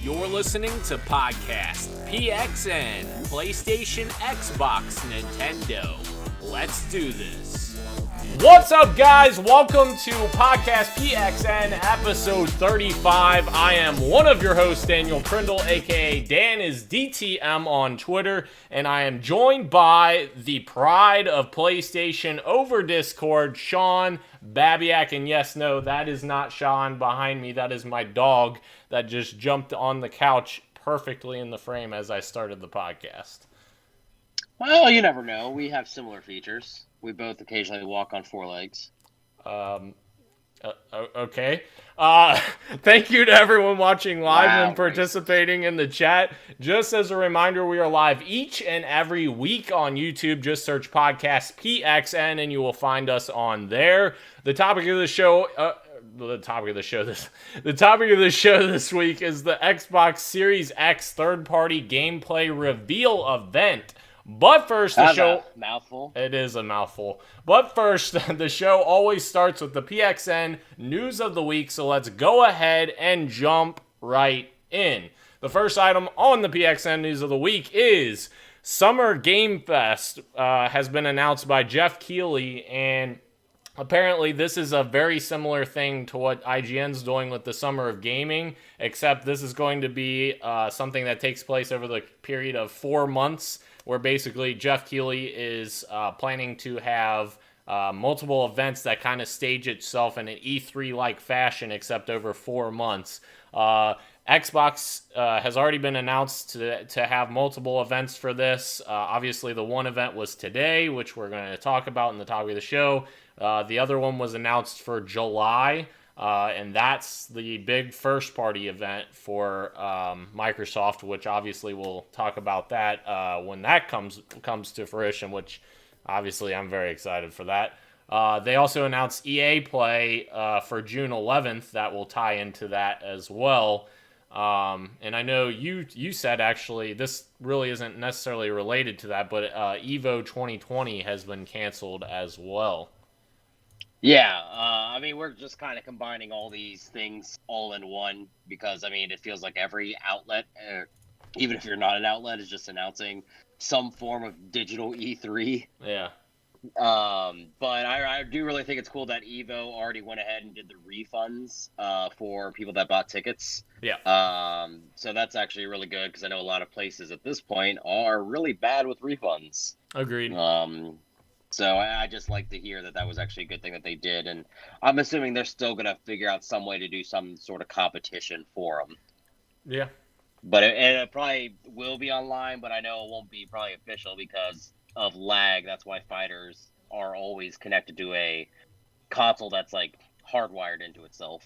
You're listening to Podcast PXN, PlayStation, Xbox, Nintendo. Let's do this. What's up, guys? Welcome to Podcast PXN, episode 35. I am one of your hosts, Daniel Prindle, aka Dan is DTM on Twitter, and I am joined by the pride of PlayStation over Discord, Sean Babiak. And yes, no, that is not Sean behind me. That is my dog that just jumped on the couch perfectly in the frame as I started the podcast. Well, you never know. We have similar features. We both occasionally walk on four legs. Okay. Thank you to everyone watching live and participating in the chat. Just as a reminder, we are live each and every week on YouTube. Just search Podcast PXN and you will find us on there. The topic of the show this week is the Xbox Series X third-party gameplay reveal event. But first, the show... Mouthful. It is a mouthful. But first, the show always starts with the PXN News of the Week, so let's go ahead and jump right in. The first item on the PXN News of the Week is Summer Game Fest has been announced by Geoff Keighley, and apparently this is a very similar thing to what IGN's doing with the Summer of Gaming, except this is going to be something that takes place over the period of 4 months, where basically Geoff Keighley is planning to have multiple events that kind of stage itself in an E3-like fashion, except over 4 months. Xbox has already been announced to have multiple events for this. Obviously, the one event was today, which we're going to talk about in the topic of the show. The other one was announced for July, and that's the big first-party event for Microsoft, which obviously we'll talk about that when that comes to fruition, which obviously I'm very excited for that. They also announced EA Play for June 11th. That will tie into that as well. And I know you said, actually, this really isn't necessarily related to that, but EVO 2020 has been canceled as well. Yeah, I mean, we're just kind of combining all these things all in one because, I mean, it feels like every outlet, even if you're not an outlet, is just announcing some form of digital E3. Yeah. But I do really think it's cool that EVO already went ahead and did the refunds for people that bought tickets. Yeah. So that's actually really good because I know a lot of places at this point are really bad with refunds. Agreed. So I just like to hear that was actually a good thing that they did. And I'm assuming they're still going to figure out some way to do some sort of competition for them. Yeah. But it probably will be online, but I know it won't be probably official because of lag. That's why fighters are always connected to a console that's like hardwired into itself.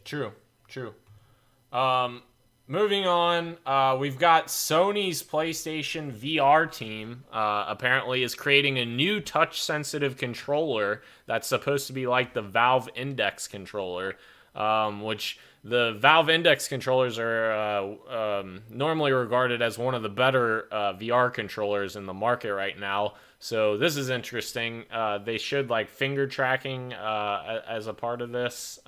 True. Moving on, we've got Sony's PlayStation VR team apparently is creating a new touch-sensitive controller that's supposed to be like the Valve Index controller, which the Valve Index controllers are normally regarded as one of the better VR controllers in the market right now. So this is interesting. They showed like finger tracking as a part of this,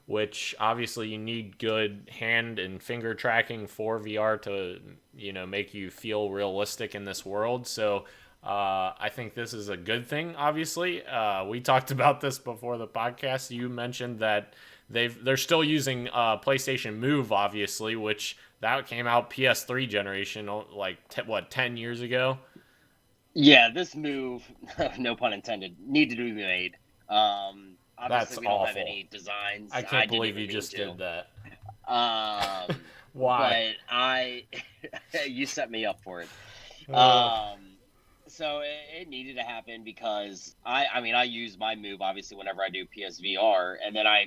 which obviously you need good hand and finger tracking for VR to, make you feel realistic in this world. So I think this is a good thing, obviously. We talked about this before the podcast. You mentioned that they're still using PlayStation Move, obviously, which that came out PS3 generation, 10 years ago? Yeah, this Move, no pun intended, needed to be made. Obviously, That's we don't awful. have any designs. I can't believe you just did that. Why? But you set me up for it. So it needed to happen because I use my Move obviously whenever I do PSVR, and then I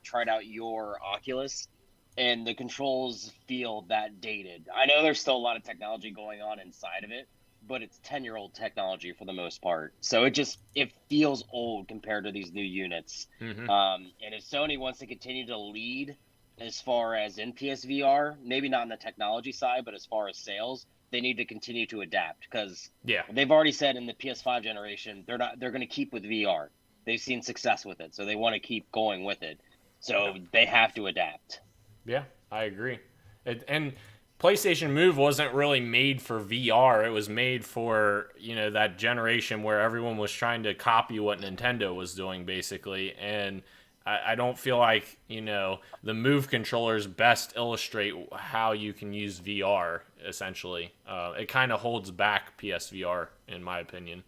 tried out your Oculus, and the controls feel that dated. I know there's still a lot of technology going on inside of it, but it's 10-year-old technology for the most part. So it feels old compared to these new units. Mm-hmm. And if Sony wants to continue to lead as far as in PSVR, maybe not on the technology side, but as far as sales, they need to continue to adapt because they've already said in the PS5 generation, they're going to keep with VR. They've seen success with it, so they want to keep going with it. So they have to adapt. Yeah, I agree. And PlayStation Move wasn't really made for VR. It was made for, that generation where everyone was trying to copy what Nintendo was doing, basically. And I don't feel like, the Move controllers best illustrate how you can use VR, essentially. It kind of holds back PSVR, in my opinion.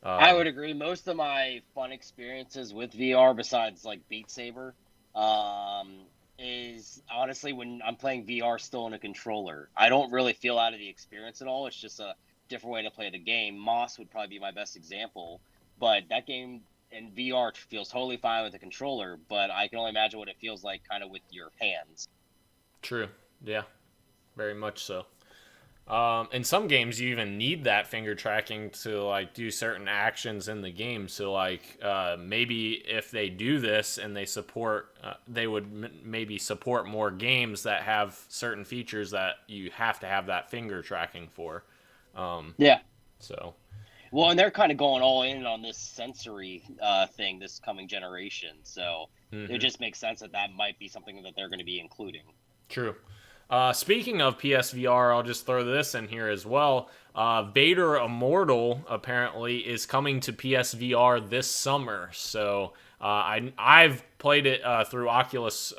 I would agree. Most of my fun experiences with VR, besides like Beat Saber, is honestly when I'm playing VR still in a controller. I don't really feel out of the experience at all. It's just a different way to play the game. Moss would probably be my best example, but that game in VR feels totally fine with a controller, but I can only imagine what it feels like kind of with your hands. True. Yeah, very much so. In some games, you even need that finger tracking to like do certain actions in the game. So like maybe if they do this and they support, they would maybe support more games that have certain features that you have to have that finger tracking for. Yeah. So. Well, and they're kind of going all in on this sensory thing this coming generation. So it just makes sense that might be something that they're going to be including. True. Speaking of PSVR, I'll just throw this in here as well. Vader Immortal apparently is coming to PSVR this summer. So I've played it through Oculus.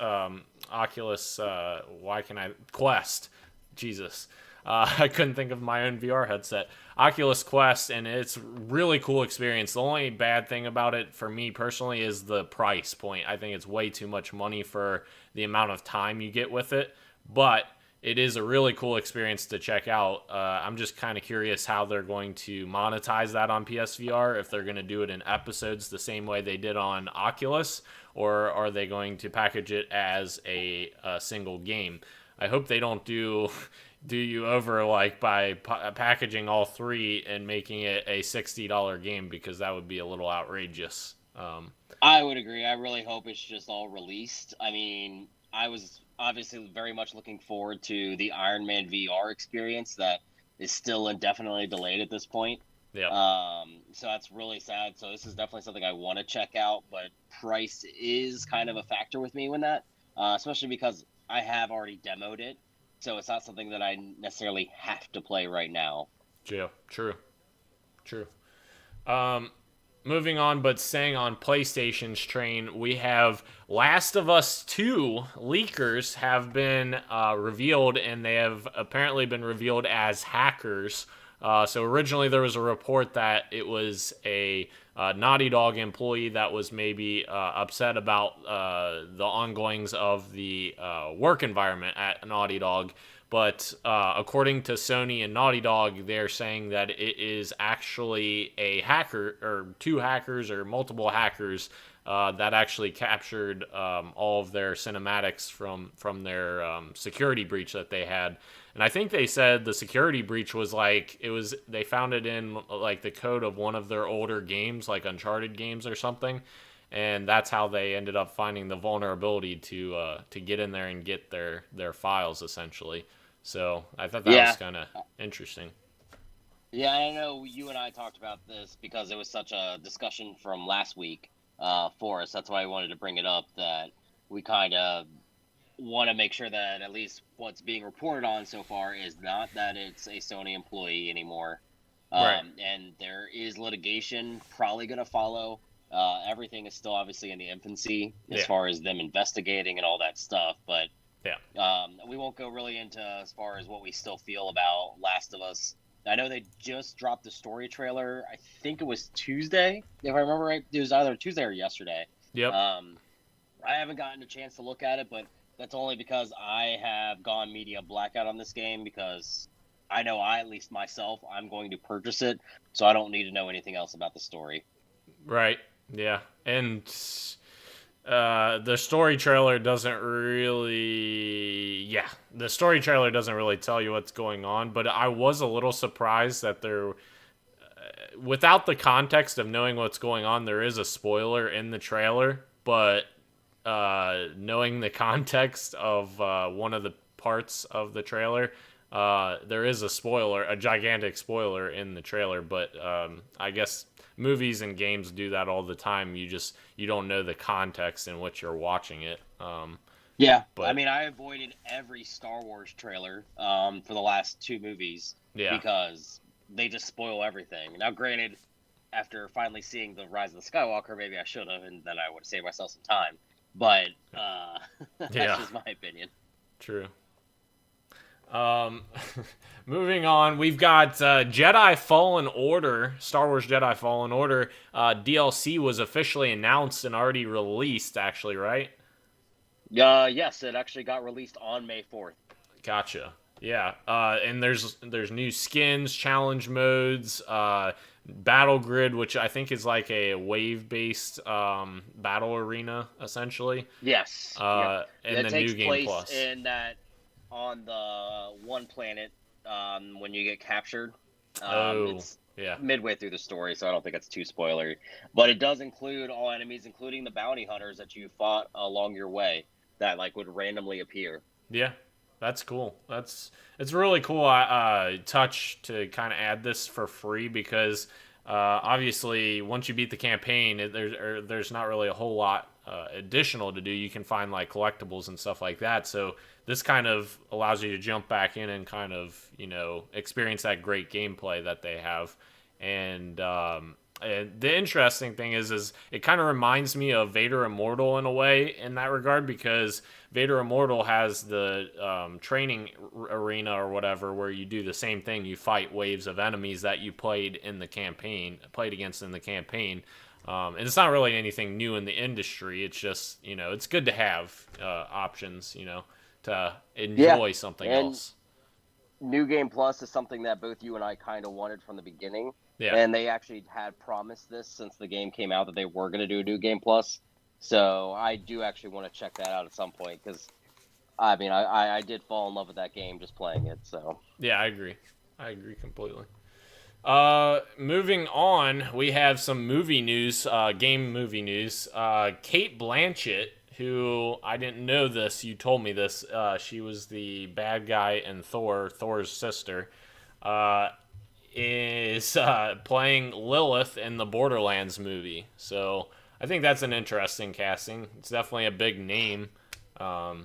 Quest. Jesus. I couldn't think of my own VR headset. Oculus Quest, and it's really cool experience. The only bad thing about it for me personally is the price point. I think it's way too much money for the amount of time you get with it. But it is a really cool experience to check out. I'm just kind of curious how they're going to monetize that on PSVR, if they're going to do it in episodes the same way they did on Oculus, or are they going to package it as a single game. I hope they don't do you over like by packaging all three and making it a $60 game, because that would be a little outrageous. I would agree. I really hope it's just all released. I mean, I was obviously very much looking forward to the Iron Man VR experience that is still indefinitely delayed at this point. Yeah. So that's really sad. So this is definitely something I want to check out, but price is kind of a factor with me when that, especially because I have already demoed it. So it's not something that I necessarily have to play right now. Yeah, true. Moving on, but staying on PlayStation's train, we have Last of Us 2 leakers have been revealed, and they have apparently been revealed as hackers. So originally there was a report that it was a Naughty Dog employee that was maybe upset about the ongoings of the work environment at Naughty Dog. But according to Sony and Naughty Dog, they're saying that it is actually a hacker, or two hackers, or multiple hackers that actually captured all of their cinematics from their security breach that they had. And I think they said the security breach was they found it in like the code of one of their older games, like Uncharted games or something. And that's how they ended up finding the vulnerability to get in there and get their files, essentially. So I thought that was kind of interesting. Yeah, I know you and I talked about this because it was such a discussion from last week for us. That's why I wanted to bring it up, that we kind of want to make sure that at least what's being reported on so far is not that it's a Sony employee anymore. Right. And there is litigation probably going to follow. Everything is still obviously in the infancy as far as them investigating and all that stuff. But we won't go really into as far as what we still feel about Last of Us. I know they just dropped the story trailer. I think it was Tuesday, if I remember right. It was either Tuesday or yesterday. Yep. I haven't gotten a chance to look at it, but that's only because I have gone media blackout on this game, because I know at least myself, I'm going to purchase it, so I don't need to know anything else about the story. Right. Yeah. And the story trailer doesn't really tell you what's going on, but I was a little surprised that without the context of knowing what's going on, there is a spoiler in the trailer, but knowing the context of one of the parts of the trailer, there is a gigantic spoiler in the trailer, but I guess movies and games do that all the time. You don't know the context in which you're watching it. Yeah, I But mean, I avoided every Star Wars trailer for the last 2 movies yeah, because they just spoil everything. Now, granted, after finally seeing the Rise of the Skywalker, maybe I should have, and then I would have saved myself some time. But that's yeah, just my opinion. true. Um, moving on, we've got Jedi Fallen Order, Star Wars Jedi Fallen Order DLC was officially announced and already released, actually, right? Yes, it actually got released on May 4th. Gotcha. Yeah, and there's new skins, challenge modes, battle grid, which I think is like a wave-based battle arena, essentially. Yes. Yep. And It the takes new game place plus. in that on the one planet when you get captured. Oh, It's yeah. midway through the story, so I don't think it's too spoilery. But it does include all enemies, including the bounty hunters that you fought along your way that like would randomly appear. Yeah, that's cool. It's really cool touch to kind of add this for free because obviously once you beat the campaign, there's not really a whole lot additional to do. You can find like collectibles and stuff like that. So this kind of allows you to jump back in and kind of experience that great gameplay that they have. And the interesting thing is it kind of reminds me of Vader Immortal in a way in that regard because Vader Immortal has the training arena or whatever where you do the same thing. You fight waves of enemies that you played against in the campaign. And it's not really anything new in the industry. It's just, it's good to have options, to enjoy something else. New Game Plus is something that both you and I kind of wanted from the beginning. Yeah. And they actually had promised this since the game came out that they were going to do a New Game Plus. So I do actually want to check that out at some point because, I mean, I did fall in love with that game just playing it. So yeah, I agree completely. Moving on, we have some movie news, game movie news. Cate Blanchett, who I didn't know this, you told me this. She was the bad guy in Thor's sister. Is playing Lilith in the Borderlands movie. So I think that's an interesting casting. It's definitely a big name.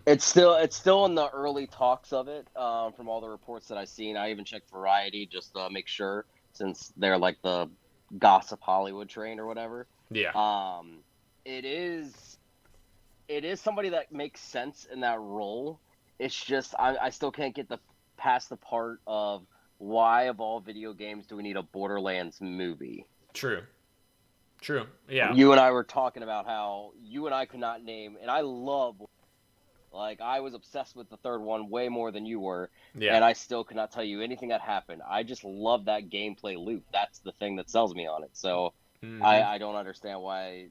it's still in the early talks of it. From all the reports that I've seen, I even checked Variety just to make sure, since they're like the gossip Hollywood train or whatever. Yeah. It is somebody that makes sense in that role. It's just I still can't get past the part of why of all video games do we need a Borderlands movie? True. Yeah. You and I were talking about how you and I could not name, and I was obsessed with the third one way more than you were, and I still could not tell you anything that happened. I just love that gameplay loop. That's the thing that sells me on it. So I don't understand why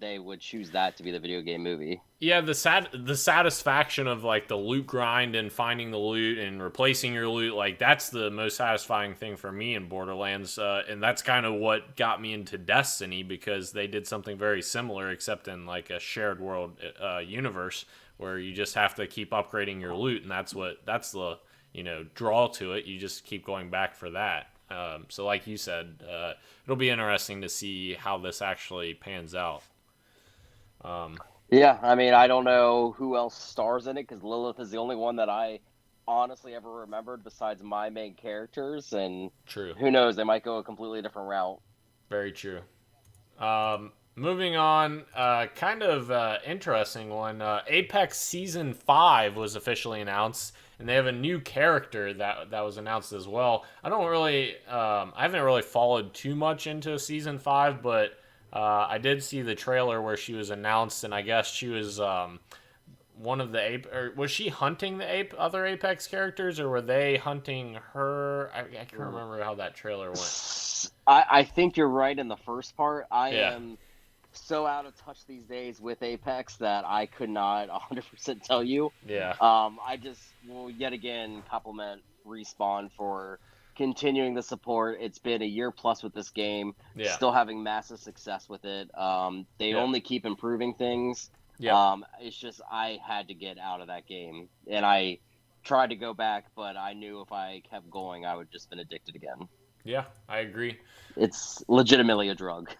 they would choose that to be the video game movie. Yeah, the satisfaction of like the loot grind and finding the loot and replacing your loot, like that's the most satisfying thing for me in Borderlands, and that's kind of what got me into Destiny because they did something very similar except in like a shared world universe where you just have to keep upgrading your loot, and that's the draw to it. You just keep going back for that. So like you said, it'll be interesting to see how this actually pans out. Yeah, I mean, I don't know who else stars in it because Lilith is the only one that I honestly ever remembered besides my main characters, and True. Who knows, they might go a completely different route. Very true. Moving on, kind of interesting one. Apex Season 5 was officially announced, and they have a new character that was announced as well. I haven't really followed too much into Season 5, but I did see the trailer where she was announced, and I guess she was one of the or was she hunting the other Apex characters, or were they hunting her? I can't remember how that trailer went. I think you're right in the first part. I Yeah. am so out of touch these days with Apex that I could not 100% tell you. Yeah. I just will yet again compliment Respawn for continuing the support. It's been a year plus with this game. Yeah. Still having massive success with it. They only keep improving things. Yeah. It's just I had to get out of that game, and I tried to go back, but I knew if I kept going, I would just been addicted again. Yeah, I agree. It's legitimately a drug.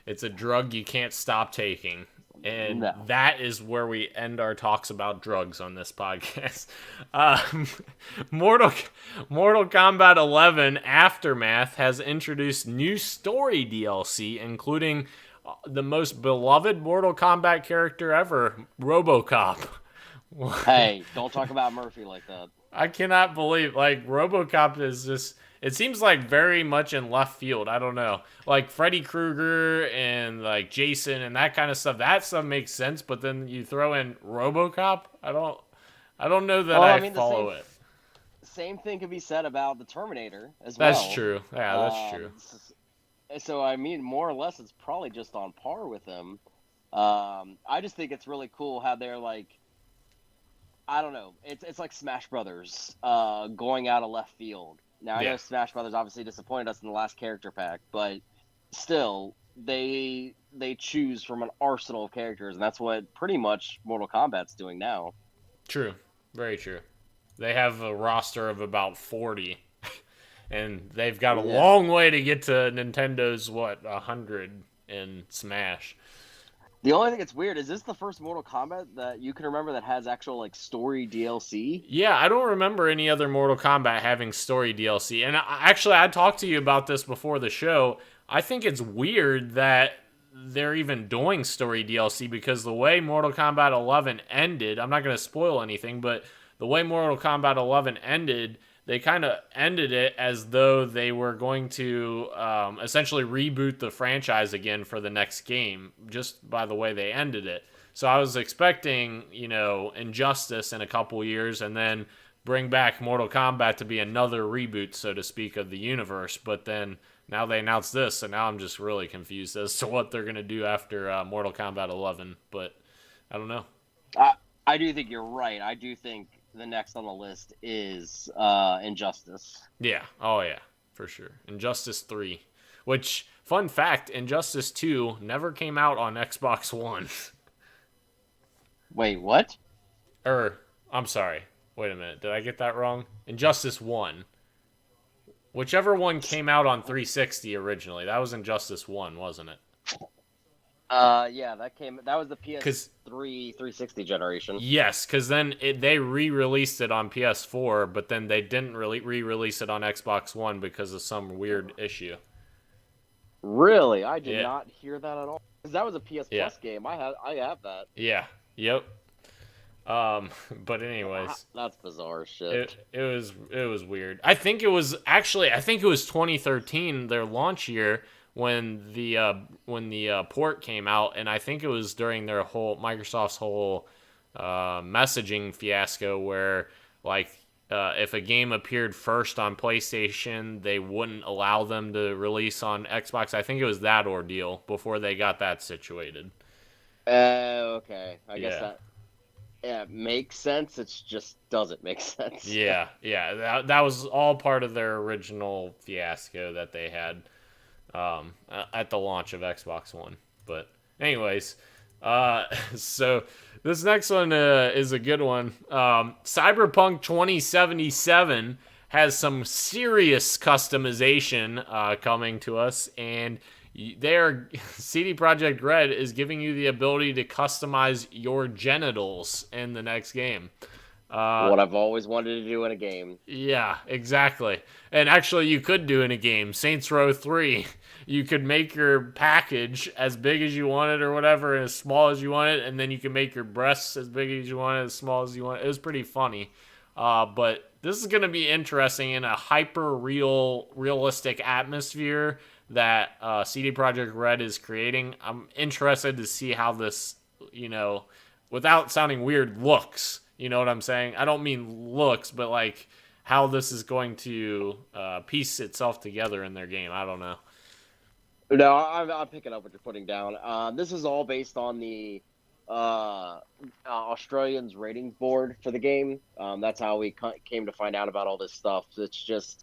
It's a drug you can't stop taking. And No. that is where we end our talks about drugs on this podcast. Um, Mortal, Mortal Kombat 11 Aftermath has introduced new story DLC, including the most beloved Mortal Kombat character ever, RoboCop. Hey, don't talk about Murphy like that. I cannot believe, like, RoboCop is just, it seems like very much in left field. I don't know. Like, Freddy Krueger and, like, Jason and that kind of stuff, that stuff makes sense, but then you throw in RoboCop? I don't know that I follow it. Same thing could be said about the Terminator as That's well. true. Yeah, that's true. So, I mean, more or less, it's probably just on par with him. I just think it's really cool how they're, like, I don't know. It's like Smash Brothers going out of left field. Now, I know Smash Brothers obviously disappointed us in the last character pack, but still, they choose from an arsenal of characters, and that's what pretty much Mortal Kombat's doing now. True. Very true. They have a roster of about 40, and they've got a long way to get to Nintendo's, 100 in Smash. The only thing that's weird is this the first Mortal Kombat that you can remember that has actual like story DLC? Yeah, I don't remember any other Mortal Kombat having story DLC. And I talked to you about this before the show. I think it's weird that they're even doing story DLC because the way Mortal Kombat 11 ended, I'm not going to spoil anything, but the way Mortal Kombat 11 ended, they kind of ended it as though they were going to essentially reboot the franchise again for the next game, just by the way they ended it. So I was expecting, Injustice in a couple years and then bring back Mortal Kombat to be another reboot, so to speak, of the universe. But then now they announced this, so now I'm just really confused as to what they're going to do after Mortal Kombat 11. But I don't know. I do think you're right. I do think the next on the list is Injustice. Yeah. Oh, yeah. For sure. Injustice 3. Which, fun fact, Injustice 2 never came out on Xbox One. Wait, what? I'm sorry. Wait a minute. Did I get that wrong? Injustice 1. Whichever one came out on 360 originally. That was Injustice 1, wasn't it? Yeah, that was the PS3 360 generation. Yes, because then they re-released it on PS4, but then they didn't really re-release it on Xbox One because of some weird issue. Really? I did not hear that at all. Because that was a PS Plus game. I have that. Yeah. Yep. But anyways, that's bizarre shit. It was weird. I think it was 2013, their launch year, when the port came out, and I think it was during their Microsoft's whole messaging fiasco where if a game appeared first on PlayStation, they wouldn't allow them to release on Xbox. I think it was that ordeal before they got that situated. Okay. I guess that makes sense. It just doesn't make sense. Yeah. That was all part of their original fiasco that they had at the launch of Xbox One. But anyways, so this next one is a good one. Cyberpunk 2077 has some serious customization coming to us, and CD Projekt Red is giving you the ability to customize your genitals in the next game. What I've always wanted to do in a game. Yeah, exactly. And actually, you could do in a game. Saints Row 3. You could make your package as big as you want it or whatever, and as small as you want it, and then you can make your breasts as big as you want it, as small as you want it. It was pretty funny. But this is going to be interesting in a realistic atmosphere that CD Projekt Red is creating. I'm interested to see how this, without sounding weird, looks. You know what I'm saying? I don't mean looks, but how this is going to piece itself together in their game. I don't know. No, I'm picking up what you're putting down. This is all based on the Australians ratings board for the game. That's how we came to find out about all this stuff. It's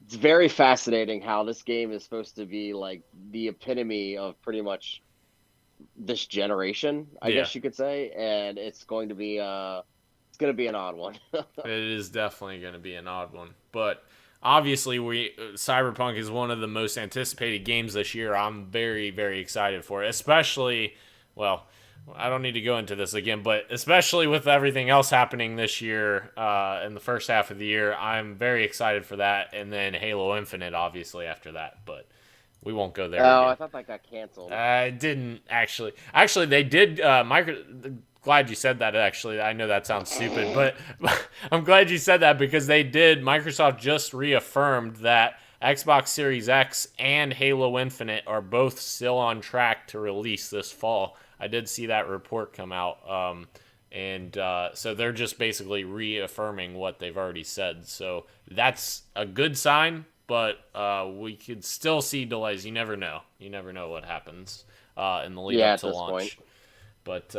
very fascinating how this game is supposed to be the epitome of pretty much this generation, I guess you could say, and it's going to be an odd one. It is definitely going to be an odd one, but obviously Cyberpunk is one of the most anticipated games this year. I'm very, very excited for it, especially, I don't need to go into this again, but especially with everything else happening this year in the first half of the year, I'm very excited for that. And then Halo Infinite, obviously, after that. But we won't go there Oh, again. I thought that got canceled. I didn't actually. Actually, they did. Glad you said that, actually. I know that sounds stupid, but I'm glad you said that because they did. Microsoft just reaffirmed that Xbox Series X and Halo Infinite are both still on track to release this fall. I did see that report come out. So they're just basically reaffirming what they've already said. So that's a good sign, but we could still see delays. You never know. You never know what happens in the lead up to launch. But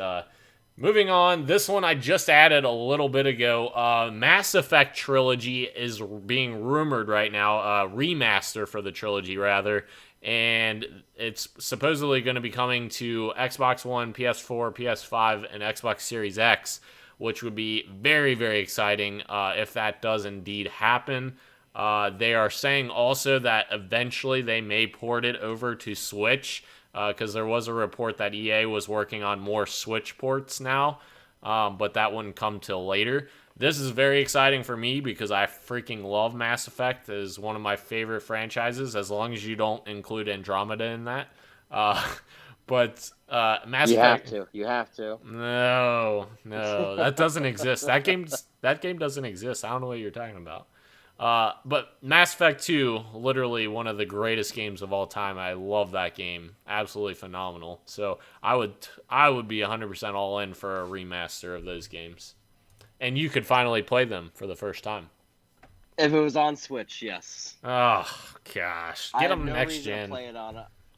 moving on, this one I just added a little bit ago. Mass Effect Trilogy is being rumored right now, remaster for the trilogy rather, and it's supposedly going to be coming to Xbox One, PS4, PS5, and Xbox Series X, which would be very, very exciting if that does indeed happen. They are saying also that eventually they may port it over to Switch, because there was a report that EA was working on more Switch ports now, but that wouldn't come till later. This is very exciting for me because I freaking love Mass Effect. It is one of my favorite franchises, as long as you don't include Andromeda in that. But Mass Effect... You have to. No, that doesn't exist. That game doesn't exist. I don't know what you're talking about. But Mass Effect 2, literally one of the greatest games of all time. I love that game. Absolutely phenomenal. So I would be 100% all in for a remaster of those games. And you could finally play them for the first time. If it was on Switch, yes. Oh, gosh. Get them next gen.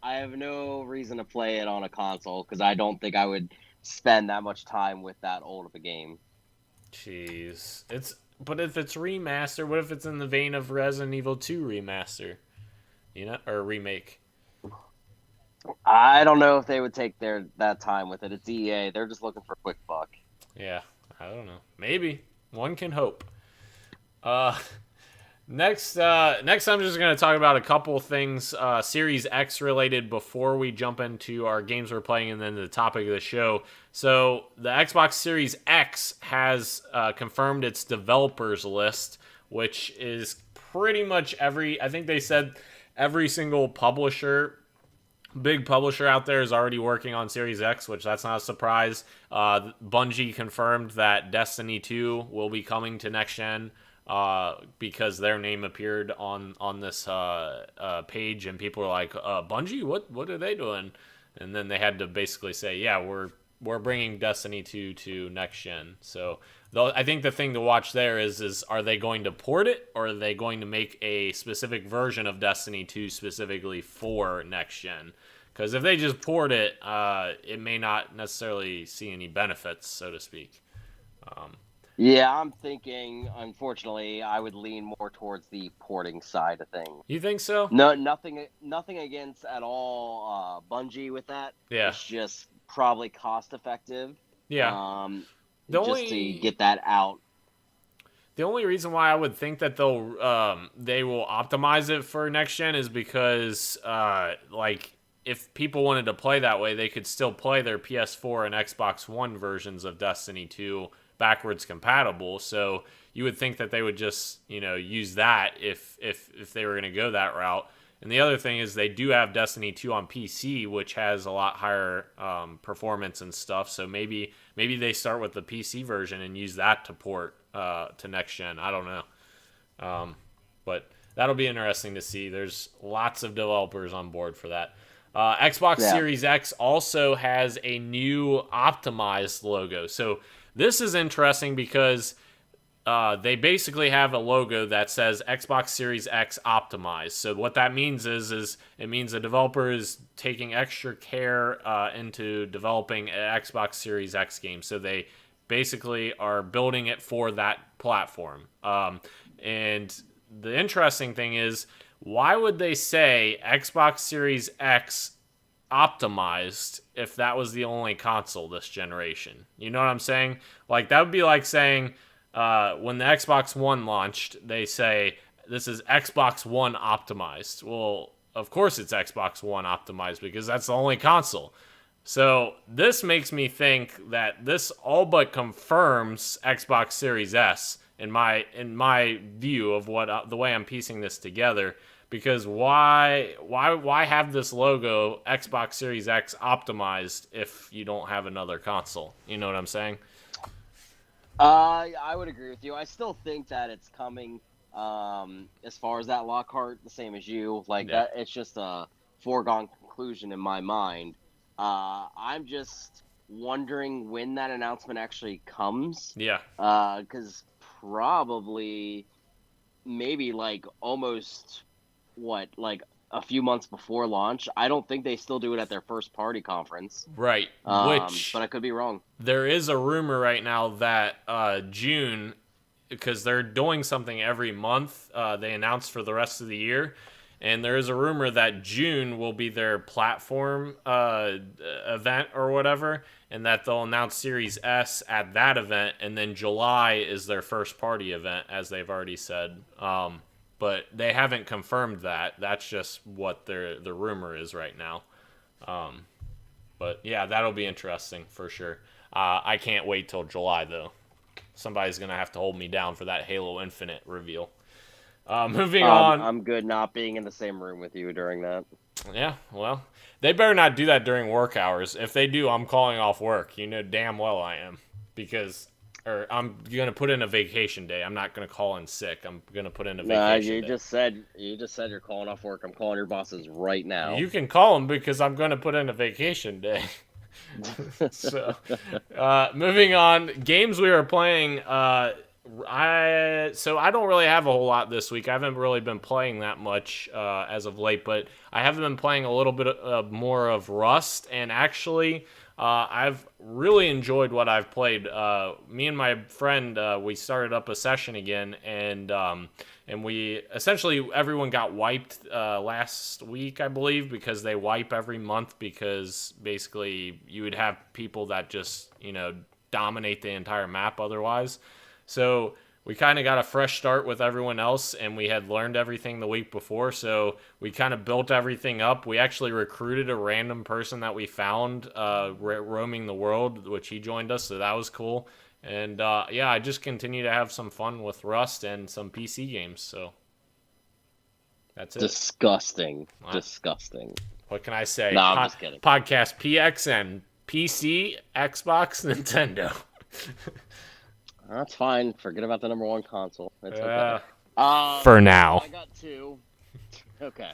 I have no reason to play it on a console because I don't think I would spend that much time with that old of a game. Jeez. But if it's remaster, what if it's in the vein of Resident Evil 2 remaster? Or remake? I don't know if they would take that time with it. It's EA. They're just looking for a quick buck. Yeah, I don't know. Maybe. One can hope. Next, I'm just going to talk about a couple things Series X related before we jump into our games we're playing and then the topic of the show. So the Xbox Series X has confirmed its developers list, which is pretty much I think they said every single big publisher out there is already working on Series X, which that's not a surprise. Bungie confirmed that Destiny 2 will be coming to next gen. Because their name appeared on this page, and people were like, Bungie, what are they doing? And then they had to basically say, yeah, we're bringing Destiny 2 to next gen. So I think the thing to watch there is are they going to port it, or are they going to make a specific version of Destiny 2 specifically for next gen? Because if they just port it, it may not necessarily see any benefits, so to speak. Yeah, I'm thinking, unfortunately, I would lean more towards the porting side of things. You think so? No, nothing against at all Bungie with that. Yeah. It's just probably cost effective. Yeah. To get that out. The only reason why I would think that they will optimize it for next gen is because if people wanted to play that way, they could still play their PS4 and Xbox One versions of Destiny 2 backwards compatible. So you would think that they would just use that if they were going to go that route. And the other thing is they do have Destiny 2 on PC, which has a lot higher performance and stuff. So maybe they start with the PC version and use that to port to next gen. I don't know, but that'll be interesting to see. There's lots of developers on board for that. Xbox Series X also has a new optimized logo. So this is interesting because they basically have a logo that says Xbox Series X optimized. So what that means is it means the developer is taking extra care into developing an Xbox Series X game. So they basically are building it for that platform. And the interesting thing is, why would they say Xbox Series X optimized if that was the only console this generation? You know what I'm saying? Like, that would be like saying when the Xbox One launched, they say this is Xbox One optimized. Well, of course it's Xbox One optimized because that's the only console. So this makes me think that this all but confirms Xbox Series S in my view of what the way I'm piecing this together. Because why have this logo Xbox Series X optimized if you don't have another console? You know what I'm saying? I would agree with you. I still think that it's coming. As far as that Lockhart, the same as you. Like that, it's just a foregone conclusion in my mind. I'm just wondering when that announcement actually comes. Yeah. Because probably, maybe like almost like a few months before launch. I don't think they still do it at their first party conference. Right. But I could be wrong. There is a rumor right now that June, because they're doing something every month, they announced for the rest of the year. And there is a rumor that June will be their platform event or whatever, and that they'll announce Series S at that event, and then July is their first party event, as they've already said. But they haven't confirmed that. That's just what the rumor is right now. But yeah, that'll be interesting for sure. I can't wait till July, though. Somebody's going to have to hold me down for that Halo Infinite reveal. Moving on. I'm good not being in the same room with you during that. Yeah, well, they better not do that during work hours. If they do, I'm calling off work. You know damn well I am. Or I'm going to put in a vacation day. I'm not going to call in sick. I'm going to put in a vacation day. You just said you're calling off work. I'm calling your bosses right now. You can call them because I'm going to put in a vacation day. So, moving on. Games we are playing. I don't really have a whole lot this week. I haven't really been playing that much as of late, but I have been playing a little bit more of Rust, and actually I've really enjoyed what I've played. Me and my friend, we started up a session again, and we essentially everyone got wiped last week, I believe, because they wipe every month because basically you would have people that just dominate the entire map otherwise. So we kind of got a fresh start with everyone else, and we had learned everything the week before, so we kind of built everything up. We actually recruited a random person that we found roaming the world, which he joined us, so that was cool. And yeah, I just continue to have some fun with Rust and some PC games, so that's it. Disgusting. Wow. Disgusting. What can I say? No, I'm just kidding. Podcast PXN. PC, Xbox, Nintendo. That's fine. Forget about the number one console. It's okay. For now. I got two. Okay.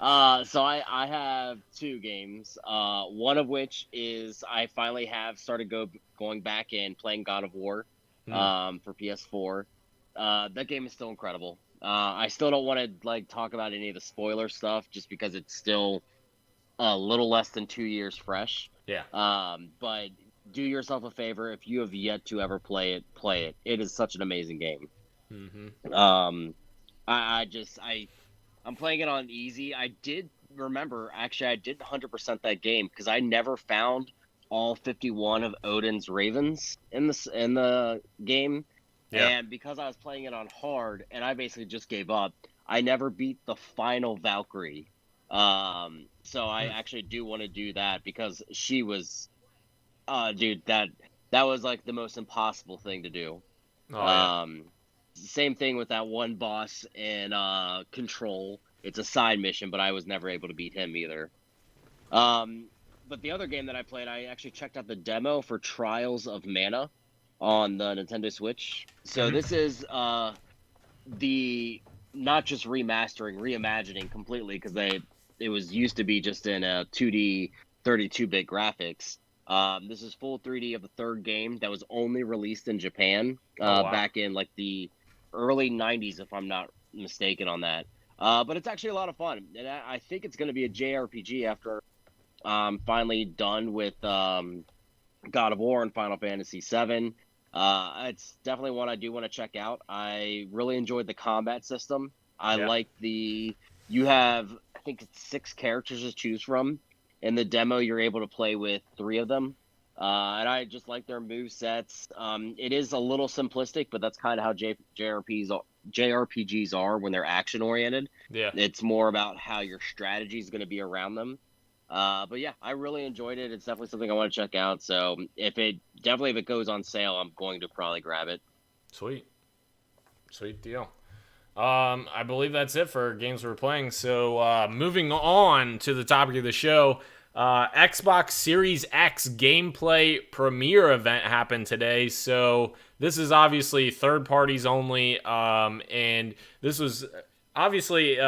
So I have two games. One of which is I finally have started going back and playing God of War for PS4. That game is still incredible. I still don't want to talk about any of the spoiler stuff just because it's still a little less than 2 years fresh. Yeah. But do yourself a favor, if you have yet to ever play it, play it. It is such an amazing game. Mm-hmm. I'm playing it on easy. I did remember, actually, I did 100% that game because I never found all 51 of Odin's ravens in the game. Yeah. And because I was playing it on hard and I basically just gave up, I never beat the final Valkyrie. So I actually do want to do that because she was, dude, that was like the most impossible thing to do. Oh, yeah. Same thing with that one boss in Control. It's a side mission, but I was never able to beat him either. But the other game that I played, I actually checked out the demo for Trials of Mana on the Nintendo Switch. So this is the not just reimagining completely because it was used to be just in a 2D 32-bit graphics. This is full 3D of the third game that was only released in Japan back in like the early 90s, if I'm not mistaken on that. But it's actually a lot of fun. And I think it's going to be a JRPG after I'm finally done with God of War and Final Fantasy VII. It's definitely one I do want to check out. I really enjoyed the combat system. I like you have, I think it's 6 characters to choose from. In the demo, you're able to play with 3 of them. And I just like their move sets. It is a little simplistic, but that's kind of how JRPGs are when they're action-oriented. Yeah. It's more about how your strategy is going to be around them. But yeah, I really enjoyed it. It's definitely something I want to check out. So if it goes on sale, I'm going to probably grab it. Sweet deal. I believe that's it for games we're playing. So moving on to the topic of the show, Xbox Series X gameplay premiere event happened today. So this is obviously third parties only, and this was obviously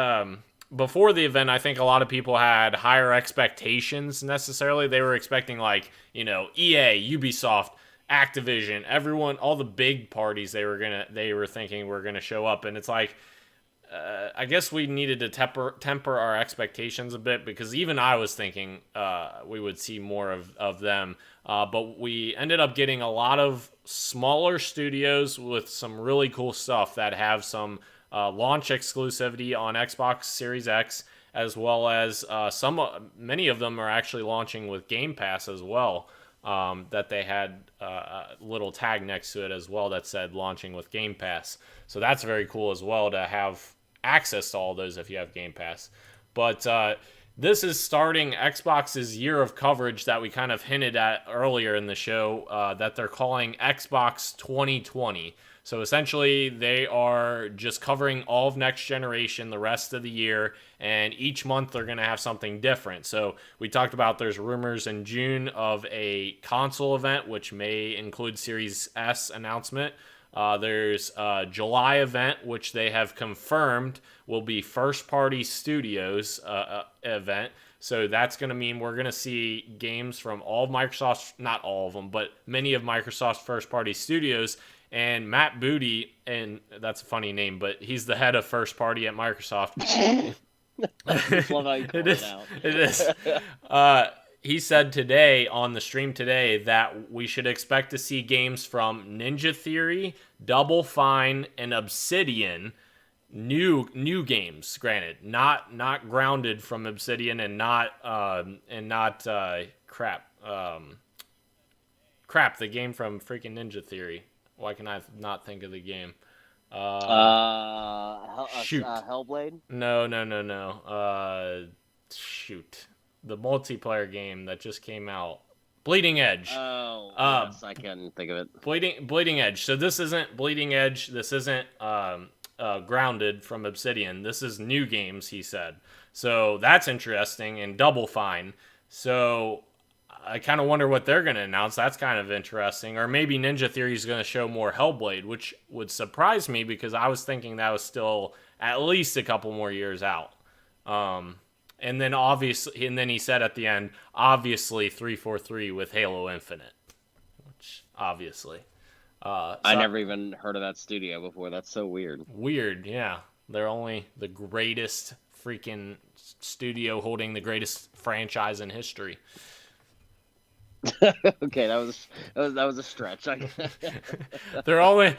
before the event. I think a lot of people had higher expectations. Necessarily, they were expecting EA, Ubisoft, Activision, everyone, all the big parties they were thinking were gonna show up, and it's like, I guess we needed to temper our expectations a bit, because even I was thinking we would see more of them, but we ended up getting a lot of smaller studios with some really cool stuff that have some launch exclusivity on Xbox Series X, as well as many of them are actually launching with Game Pass as well. That they had a little tag next to it as well that said launching with Game Pass. So that's very cool as well to have access to all those if you have Game Pass. But this is starting Xbox's year of coverage that we kind of hinted at earlier in the show, that they're calling Xbox 2020. So essentially, they are just covering all of next generation the rest of the year, and each month they're going to have something different. So we talked about there's rumors in June of a console event, which may include Series S announcement. There's a July event, which they have confirmed will be first-party studios event. So that's going to mean we're going to see games from all of Microsoft's, not all of them, but many of Microsoft's first-party studios. And Matt Booty, and that's a funny name, but he's the head of first party at Microsoft. It is. He said today on the stream today that we should expect to see games from Ninja Theory, Double Fine, and Obsidian. New games, granted, not grounded from Obsidian, and not the game from freaking Ninja Theory. Why can I not think of the game? Shoot. Hellblade? No. Shoot. The multiplayer game that just came out. Bleeding Edge. Oh, yes, I couldn't think of it. Bleeding Edge. So this isn't Bleeding Edge. This isn't grounded from Obsidian. This is new games, he said. So that's interesting, and Double Fine. So I kind of wonder what they're going to announce. That's kind of interesting. Or maybe Ninja Theory is going to show more Hellblade, which would surprise me because I was thinking that was still at least a couple more years out. And then he said at the end, obviously 343 with Halo Infinite, which obviously. I never even heard of that studio before. That's so weird. Weird, yeah. They're only the greatest freaking studio holding the greatest franchise in history. Okay, that was a stretch. They're only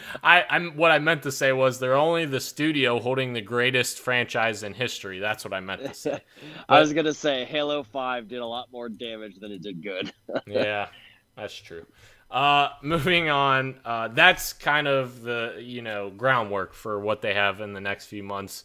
what I meant to say was they're only the studio holding the greatest franchise in history. That's what I meant to say. I was gonna say Halo 5 did a lot more damage than it did good. Yeah, that's true. Moving on, that's kind of the groundwork for what they have in the next few months.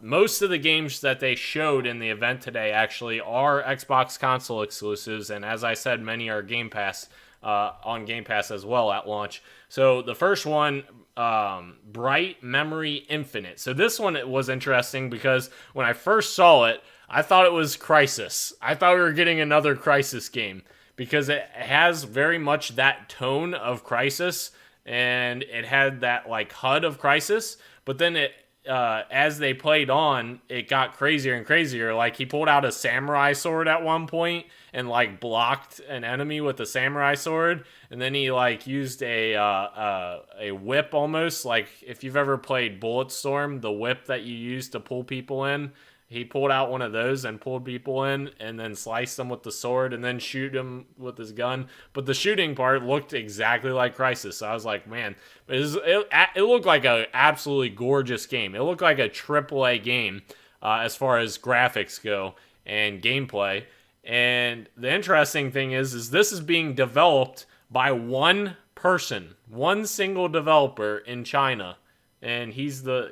Most of the games that they showed in the event today actually are Xbox console exclusives, and as I said, many are Game Pass, on Game Pass as well at launch. So the first one, Bright Memory Infinite. So this one was interesting because when I first saw it, I thought it was Crysis. I thought we were getting another Crysis game because it has very much that tone of Crysis, and it had that like HUD of Crysis, but then as they played on, it got crazier and crazier. Like, he pulled out a samurai sword at one point and, like, blocked an enemy with a samurai sword. And then he, like, used a whip almost. Like, if you've ever played Bulletstorm, the whip that you use to pull people in, he pulled out one of those and pulled people in and then sliced them with the sword and then shoot them with his gun. But the shooting part looked exactly like Crysis. So I was like, man, it looked like an absolutely gorgeous game. It looked like a AAA game as far as graphics go and gameplay. And the interesting thing is this is being developed by one person, one single developer in China. And he's the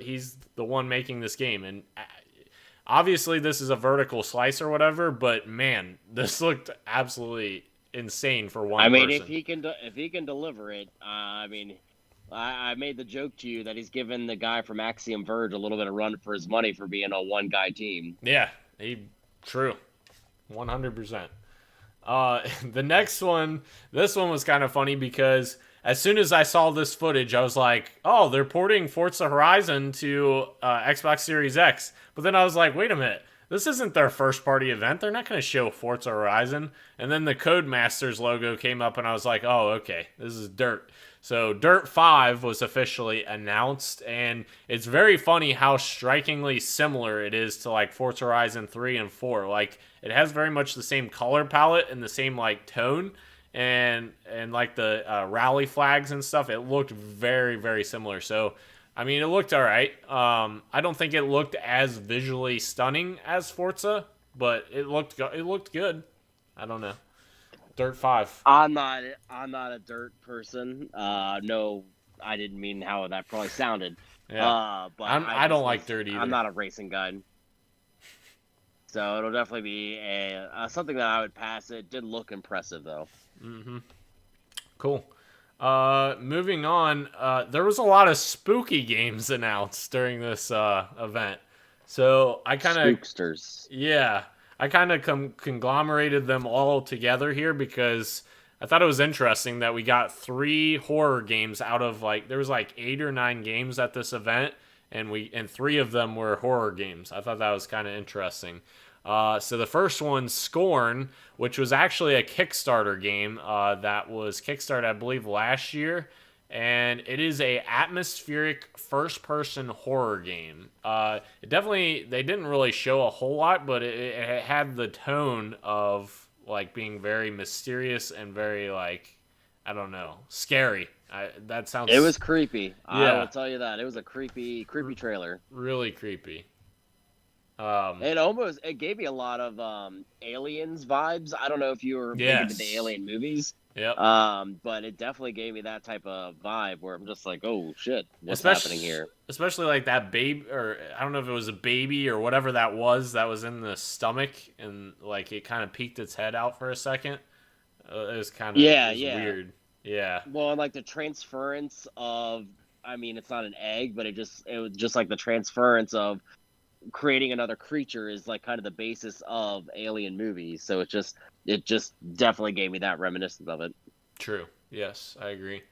one making this game. And Obviously, this is a vertical slice or whatever, but man, this looked absolutely insane for one I mean, person. if he can deliver it, I mean, I made the joke to you that he's given the guy from Axiom Verge a little bit of run for his money for being a one guy team. Yeah, true, 100%. The next one, this one was kind of funny because as soon as I saw this footage, I was like, oh, they're porting Forza Horizon to Xbox Series X. But then I was like, wait a minute. This isn't their first party event. They're not going to show Forza Horizon. And then the Codemasters logo came up and I was like, oh, okay, this is Dirt. So Dirt 5 was officially announced, and it's very funny how strikingly similar it is to like Forza Horizon 3 and 4. Like, it has very much the same color palette and the same like tone, and like the rally flags and stuff. It looked very, very similar. So, I mean, it looked all right. I don't think it looked as visually stunning as Forza, but it looked good. I don't know. Dirt 5. I'm not a dirt person. No, I didn't mean how that probably sounded. Yeah. But I don't like dirt either. I'm not a racing guy. So it'll definitely be something that I would pass. It did look impressive though. Mm-hmm. Cool. Moving on, there was a lot of spooky games announced during this event. So I kind of Spooksters. Yeah. I kind of conglomerated them all together here because I thought it was interesting that we got 3 horror games out of there was 8 or 9 games at this event, and 3 of them were horror games. I thought that was kind of interesting. So the first one, Scorn, which was actually a Kickstarter game that was kickstarted, I believe, last year. And it is a atmospheric first-person horror game. They didn't really show a whole lot, but it had the tone of being very mysterious and very I don't know, scary. That sounds. It was creepy. Yeah. I will tell you that it was a creepy trailer. Really creepy. It gave me a lot of Aliens vibes. I don't know if you were big into the Alien movies. Yep. But it definitely gave me that type of vibe where I'm just like, oh shit, what's happening here? Especially that baby, or I don't know if it was a baby or whatever that was in the stomach, and it kind of peeked its head out for a second. It was kind of weird. Yeah. Well, and the transference of, I mean, it's not an egg, but it was just the transference of creating another creature is kind of the basis of Alien movies. So it just definitely gave me that reminiscence of it. True. Yes, I agree.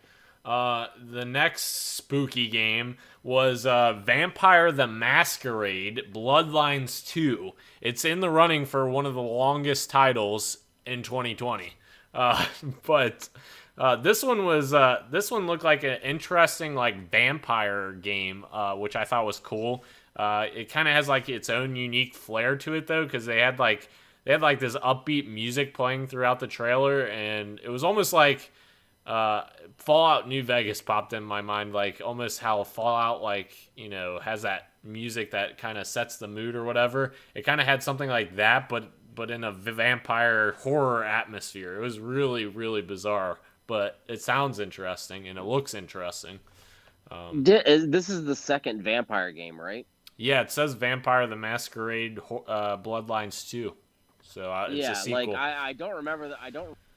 The next spooky game was Vampire the Masquerade Bloodlines 2. It's in the running for one of the longest titles in 2020. But this one looked like an interesting vampire game, which I thought was cool. It kind of has its own unique flair to it though, because they had this upbeat music playing throughout the trailer, and it was almost Fallout New Vegas popped in my mind, almost how Fallout has that music that kind of sets the mood or whatever. It kind of had something like that, but in a vampire horror atmosphere. It was really, really bizarre, but it sounds interesting and it looks interesting. This is the second vampire game, right? Yeah, it says Vampire the Masquerade Bloodlines 2. So it's a sequel. I don't remember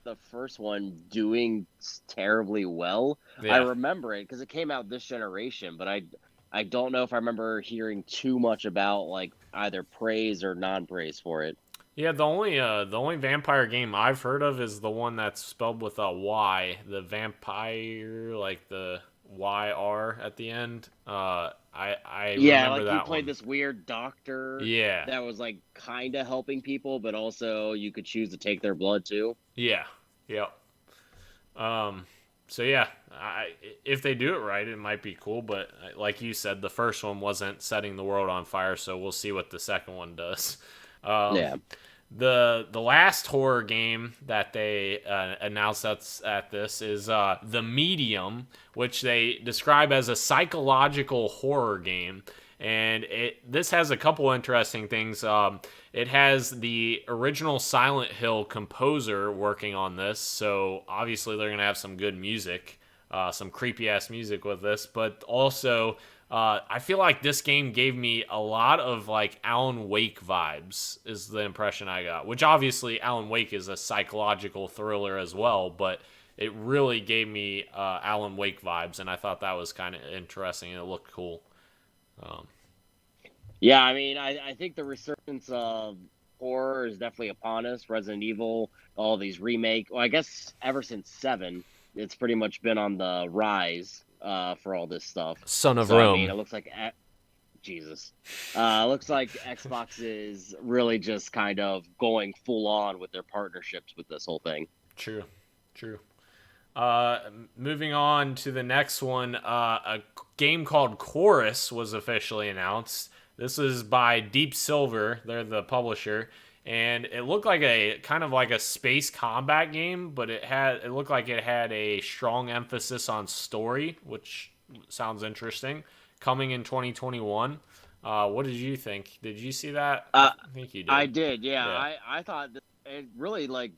the first one doing terribly well. Yeah. I remember it because it came out this generation, but I don't know if I remember hearing too much about either praise or non-praise for it. Yeah, the only vampire game I've heard of is the one that's spelled with a Y, the vampire, the YR at the end. I remember that you played one. this weird doctor. Yeah. That was kind of helping people, but also you could choose to take their blood too. Yeah. Yep. So yeah, if they do it right, it might be cool. But like you said, the first one wasn't setting the world on fire, so we'll see what the second one does. Yeah. The last horror game that they announced at this is The Medium, which they describe as a psychological horror game. And this has a couple interesting things. It has the original Silent Hill composer working on this, so obviously they're going to have some good music, some creepy-ass music with this. But also, I feel like this game gave me a lot of like Alan Wake vibes, is the impression I got. Which obviously Alan Wake is a psychological thriller as well, but it really gave me Alan Wake vibes, and I thought that was kind of interesting and it looked cool. Yeah, I mean, I think the resurgence of horror is definitely upon us. Resident Evil, all these remake. Well, I guess ever since 7, it's pretty much been on the rise for all this stuff. Son of So, Rome. I mean, it looks like Jesus. Looks like Xbox is really just kind of going full on with their partnerships with this whole thing. True. Moving on to the next one, a game called Chorus was officially announced. This is by Deep Silver. They're the publisher. And it looked like a kind of like a space combat game, but it looked like it had a strong emphasis on story, which sounds interesting. Coming in 2021. What did you think? Did you see that? I think you did. I did, yeah. I thought it really like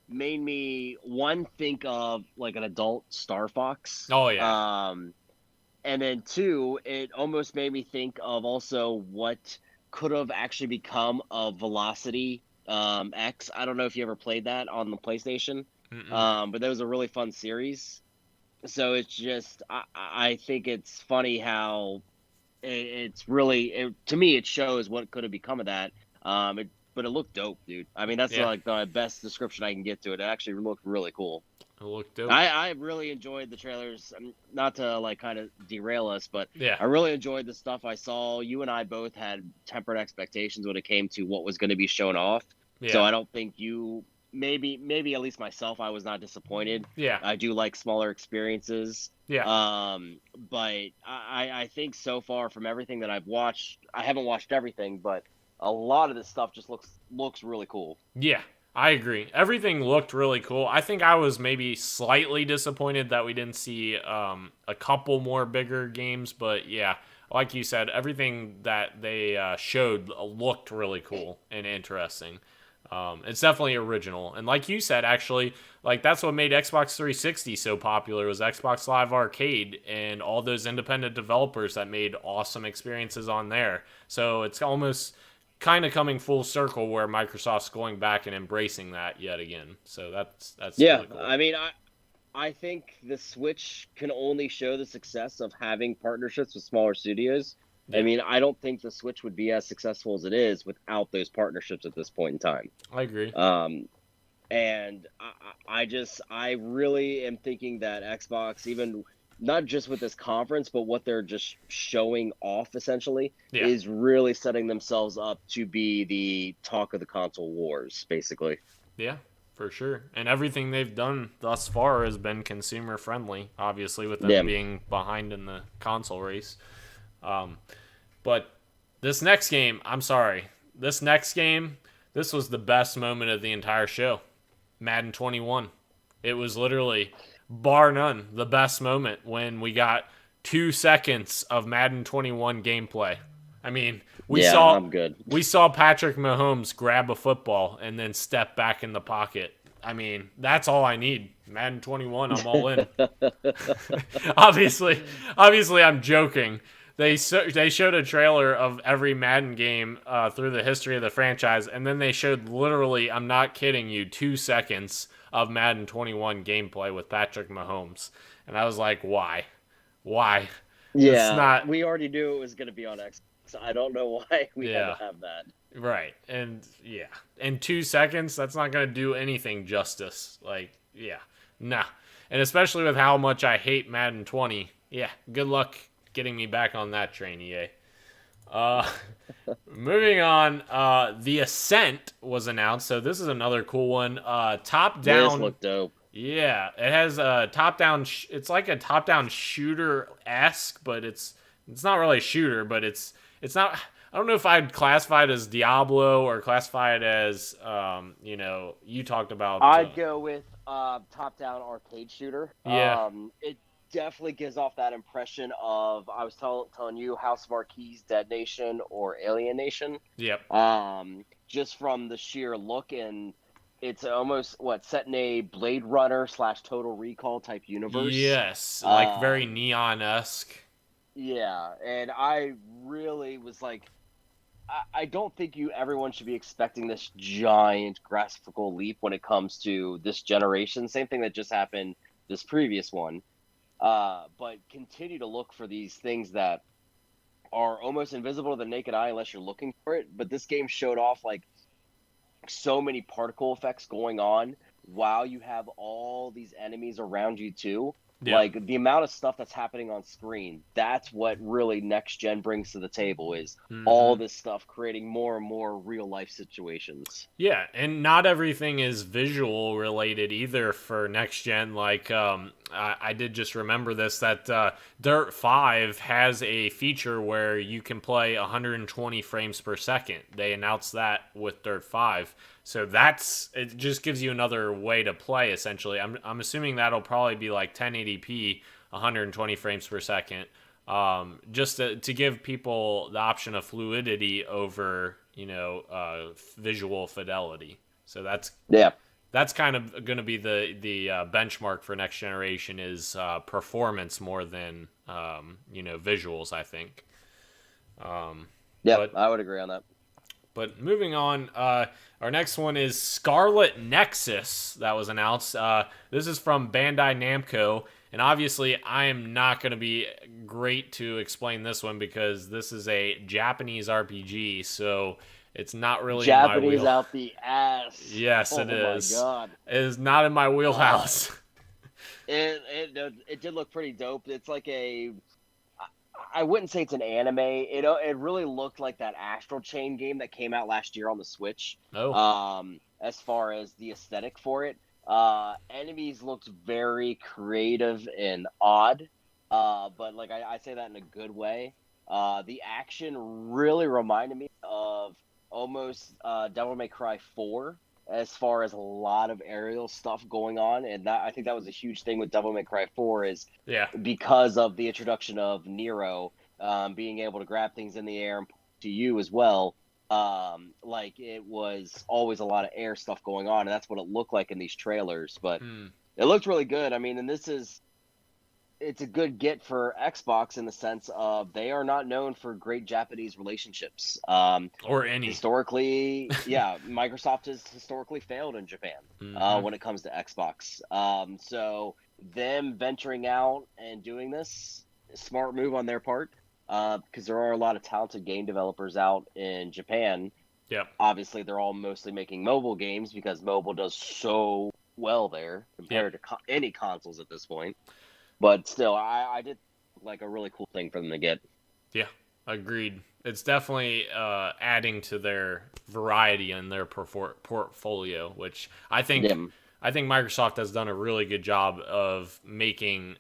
made me think of like an adult Star Fox. Oh yeah. And then 2, it almost made me think of also what could have actually become of Velocity X. I don't know if you ever played that on the PlayStation, but that was a really fun series. So it's just, I think it's funny how it's really, to me, it shows what could have become of that. But it looked dope, dude. I mean, that's like the best description I can get to it. It actually looked really cool. It looked dope. I really enjoyed the trailers. Not to like kind of derail us, but I really enjoyed the stuff I saw. You and I both had tempered expectations when it came to what was going to be shown off. Yeah. So I don't think you, maybe at least myself, I was not disappointed. Yeah. I do like smaller experiences. Yeah. But I think so far from everything that I've watched, I haven't watched everything, but a lot of this stuff just looks really cool. Yeah, I agree. Everything looked really cool. I think I was maybe slightly disappointed that we didn't see a couple more bigger games, but yeah, like you said, everything that they showed looked really cool and interesting. It's definitely original, and like you said, actually, like that's what made Xbox 360 so popular was Xbox Live Arcade and all those independent developers that made awesome experiences on there. So it's almost kind of coming full circle where Microsoft's going back and embracing that yet again. So that's really cool. I mean, I think the Switch can only show the success of having partnerships with smaller studios. Yeah. I mean, I don't think the Switch would be as successful as it is without those partnerships at this point in time. I agree. And I really am thinking that Xbox, even not just with this conference, but what they're just showing off essentially is really setting themselves up to be the talk of the console wars, basically. Yeah, for sure. And everything they've done thus far has been consumer friendly, obviously with them being behind in the console race. But this next game, this was the best moment of the entire show. Madden 21. It was literally, bar none, the best moment when we got 2 seconds of Madden 21 gameplay. I mean, we saw Patrick Mahomes grab a football and then step back in the pocket. I mean, that's all I need. Madden 21, I'm all in. Obviously, I'm joking. They showed a trailer of every Madden game through the history of the franchise, and then they showed literally, I'm not kidding you, 2 seconds of Madden 21 gameplay with Patrick Mahomes. And I was like, why? Yeah, we already knew it was going to be on Xbox. I don't know why we had to have that. Right, and in 2 seconds, that's not going to do anything justice. Nah. And especially with how much I hate Madden 20, good luck getting me back on that train, EA. Moving on, The Ascent was announced, so this is another cool one. Top-down. This looked dope. Yeah, it has a top-down. It's like a top-down shooter-esque, but it's not really a shooter, but it's not. I don't know if I'd classify it as Diablo or classify it as you talked about. I'd go with top-down arcade shooter. Yeah. It definitely gives off that impression of, I was telling you, House of Marquis, Dead Nation, or Alien Nation. Yep. Just from the sheer look, and it's almost set in a Blade Runner / Total Recall type universe. Yes, like very neon-esque. Yeah, and I really was like, I don't think everyone should be expecting this giant graphical leap when it comes to this generation. Same thing that just happened this previous one. But continue to look for these things that are almost invisible to the naked eye unless you're looking for it. But this game showed off like so many particle effects going on while you have all these enemies around you too. Yeah. Like the amount of stuff that's happening on screen, that's what really next gen brings to the table is all Hmm. this stuff creating more and more real life situations. Yeah, and not everything is visual related either for next gen. Like, I did just remember this that Dirt 5 has a feature where you can play 120 frames per second. They announced that with Dirt 5. So it just gives you another way to play essentially. I'm assuming that'll probably be like 1080p, 120 frames per second. Just to give people the option of fluidity over, visual fidelity. So Yeah. that's kind of going to be the benchmark for next generation is performance more than visuals, I think. Yep, But I would agree on that. moving on, our next one is Scarlet Nexus that was announced. This is from Bandai Namco, and obviously I am not going to be great to explain this one because this is a Japanese RPG, so it's not really in my Japanese wheel. out the ass. Yes, Oh it my is. god. It is not in my Uh, wheelhouse. it did look pretty dope. It's like I wouldn't say it's an anime. It really looked like that Astral Chain game that came out last year on the Switch. Oh, As far as the aesthetic for it, enemies looked very creative and odd. But like I say that in a good way. The action really reminded me of almost Devil May Cry 4 as far as a lot of aerial stuff going on, and that I think that was a huge thing with Devil May Cry 4 is yeah. because of the introduction of Nero, being able to grab things in the air and to you as well. Like it was always a lot of air stuff going on, and that's what it looked like in these trailers. But Hmm. it looked really good. I mean, and it's a good get for Xbox in the sense of they are not known for great Japanese relationships. Or any. Historically, yeah, Microsoft has historically failed in Japan Hmm. when it comes to Xbox. So them venturing out and doing this, smart move on their part, because there are a lot of talented game developers out in Japan. Yep. Obviously, they're all mostly making mobile games because mobile does so well there Yep. compared to any consoles at this point. But still, I did like a really cool thing for them to get. Yeah. Agreed. It's definitely adding to their variety in their portfolio, which Them. I think Microsoft has done a really good job of making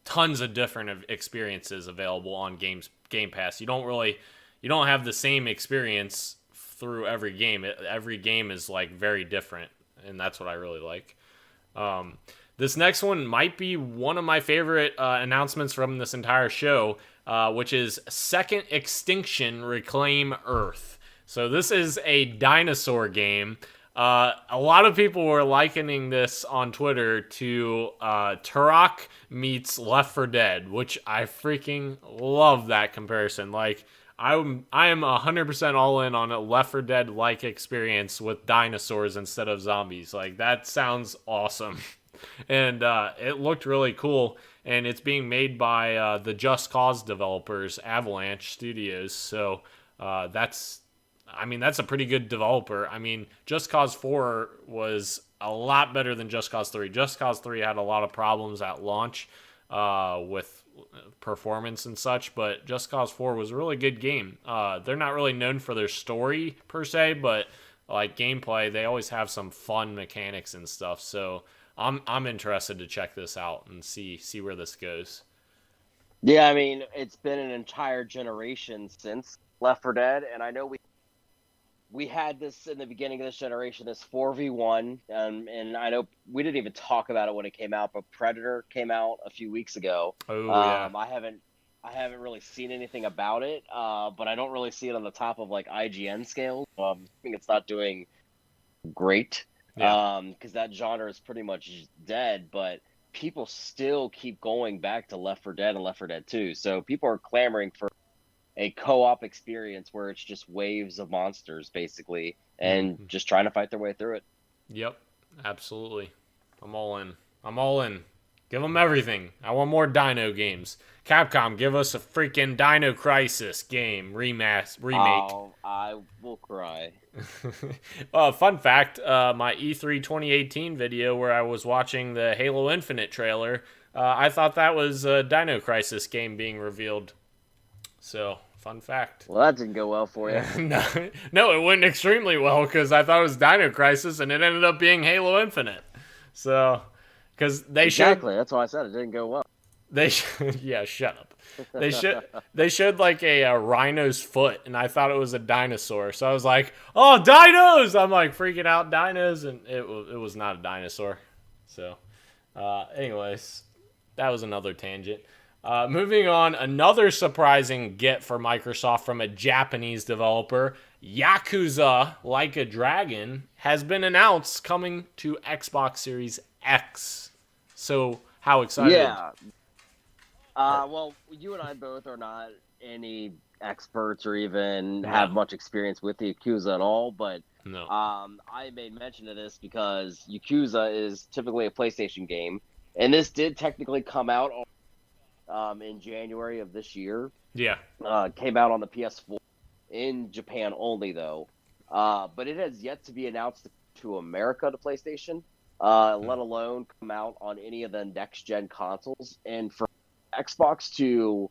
tons of different experiences available on Game Pass. You don't have the same experience through every game. Every game is like very different, and that's what I really like. This next one might be one of my favorite announcements from this entire show, which is Second Extinction Reclaim Earth. So this is a dinosaur game. A lot of people were likening this on Twitter to Turok meets Left 4 Dead, which I freaking love that comparison. Like, I am 100% all in on a Left 4 Dead like experience with dinosaurs instead of zombies. Like, that sounds awesome. And it looked really cool, and it's being made by the Just Cause developers, Avalanche Studios. So that's a pretty good developer. I mean, Just Cause 4 was a lot better than Just Cause 3. Just Cause 3 had a lot of problems at launch with performance and such, but Just Cause 4 was a really good game. They're not really known for their story per se, but like gameplay, they always have some fun mechanics and stuff. So I'm interested to check this out and see where this goes. Yeah, I mean, it's been an entire generation since Left 4 Dead, and I know we had this in the beginning of this generation, this 4v1, and I know we didn't even talk about it when it came out, but Predator came out a few weeks ago. Oh yeah. I haven't really seen anything about it, but I don't really see it on the top of like IGN scales. I think it's not doing great Yeah. because that genre is pretty much dead. But people still keep going back to Left 4 Dead and Left 4 Dead 2. So people are clamoring for a co-op experience where it's just waves of monsters, basically, and just trying to fight their way through it. Yep, absolutely. I'm all in. I'm all in. Give them everything. I want more Dino games. Capcom, give us a freaking Dino Crisis game remake. Oh, I will cry. Fun fact, my E3 2018 video where I was watching the Halo Infinite trailer, I thought that was a Dino Crisis game being revealed. So, fun fact. Well, that didn't go well for you. No, it went extremely well because I thought it was Dino Crisis and it ended up being Halo Infinite. So, because they exactly. That's why I said it didn't go well. Yeah, shut up. They showed like a rhino's foot, and I thought it was a dinosaur. So I was like, "Oh, dinos!" I'm like freaking out, dinos, and it was not a dinosaur. So, anyways, that was another tangent. Moving on, another surprising get for Microsoft from a Japanese developer, Yakuza Like a Dragon, has been announced coming to Xbox Series X. So, how excited? Yeah. Well, you and I both are not any experts or even have much experience with the Yakuza at all, but no. I made mention of this because Yakuza is typically a PlayStation game, and this did technically come out in January of this year. Yeah. Came out on the PS4 in Japan only, though. But it has yet to be announced to America to PlayStation, let alone come out on any of the next-gen consoles. And for Xbox to,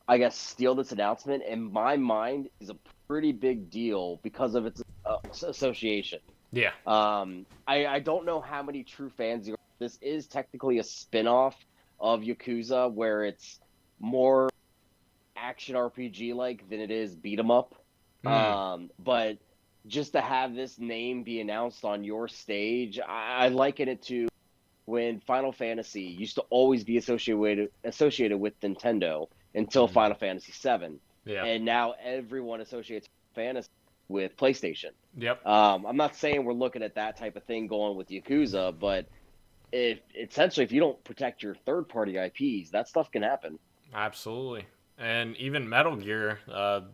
I guess, steal this announcement, in my mind, is a pretty big deal because of its association. Yeah. I don't know how many true fans. This is technically a spin-off of Yakuza, where it's more action RPG-like than it is beat-em-up. But just to have this name be announced on your stage, I liken it to when Final Fantasy used to always be associated with Nintendo until Final Fantasy VII. Yeah. And now everyone associates Fantasy with PlayStation. Yep. I'm not saying we're looking at that type of thing going with Yakuza, but if you don't protect your third-party IPs, that stuff can happen. Absolutely. And even Metal Gear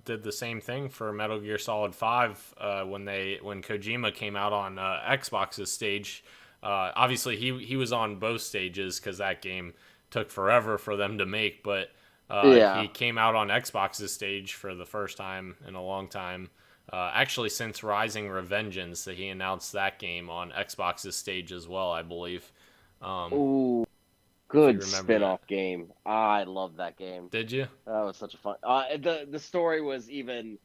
did the same thing for Metal Gear Solid 5 when Kojima came out on Xbox's stage. Obviously, he was on both stages because that game took forever for them to make, but he came out on Xbox's stage for the first time in a long time. Actually, since Rising Revengeance, that he announced that game on Xbox's stage as well, I believe. Ooh, good spin-off game. I love that game. Did you? That was such a fun. The story was even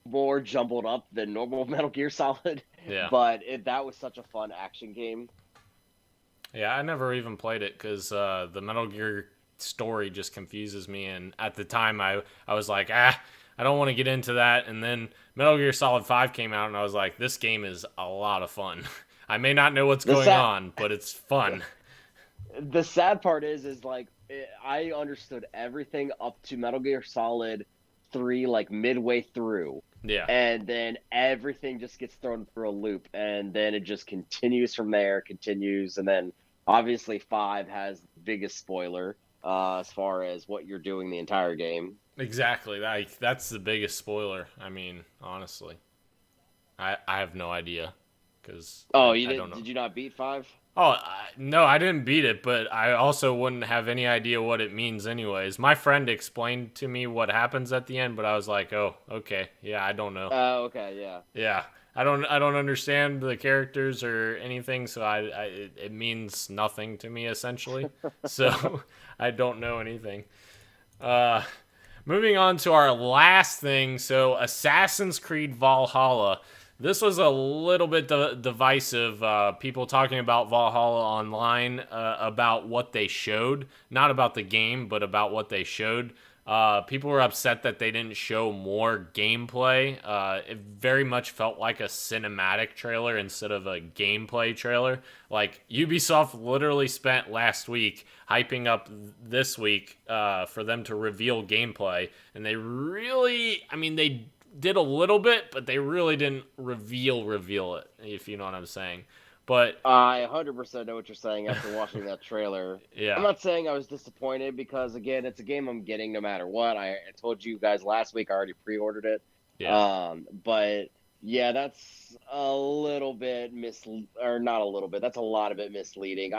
more jumbled up than normal Metal Gear Solid. Yeah. But that was such a fun action game. Yeah, I never even played it because the Metal Gear story just confuses me. And at the time, I was like, I don't want to get into that. And then Metal Gear Solid 5 came out, and I was like, this game is a lot of fun. I may not know what's going on, but it's fun. The sad part is like, I understood everything up to Metal Gear Solid 3, like midway through. Yeah. And then everything just gets thrown through a loop, and then it just continues from there, and then obviously 5 has the biggest spoiler as far as what you're doing the entire game. Exactly. That's the biggest spoiler. I mean, honestly. I have no idea. I don't know. Did you not beat 5? Oh, no, I didn't beat it, but I also wouldn't have any idea what it means anyways. My friend explained to me what happens at the end, but I was like, oh, okay. Yeah, I don't know. Oh, okay, yeah. Yeah. I don't understand the characters or anything, so it means nothing to me, essentially. So I don't know anything. Moving on to our last thing, so Assassin's Creed Valhalla. This was a little bit divisive. People talking about Valhalla online about what they showed. Not about the game, but about what they showed. People were upset that they didn't show more gameplay. It very much felt like a cinematic trailer instead of a gameplay trailer. Like, Ubisoft literally spent last week hyping up this week for them to reveal gameplay. And they really, they did a little bit, but they really didn't reveal it, if you know what I'm saying. But I 100% know what you're saying after watching that trailer. yeah, I'm not saying I was disappointed because, again, it's a game I'm getting no matter what. I told you guys last week I already pre-ordered it. yeah, But yeah, that's a little bit or not a little bit. That's a lot of it misleading.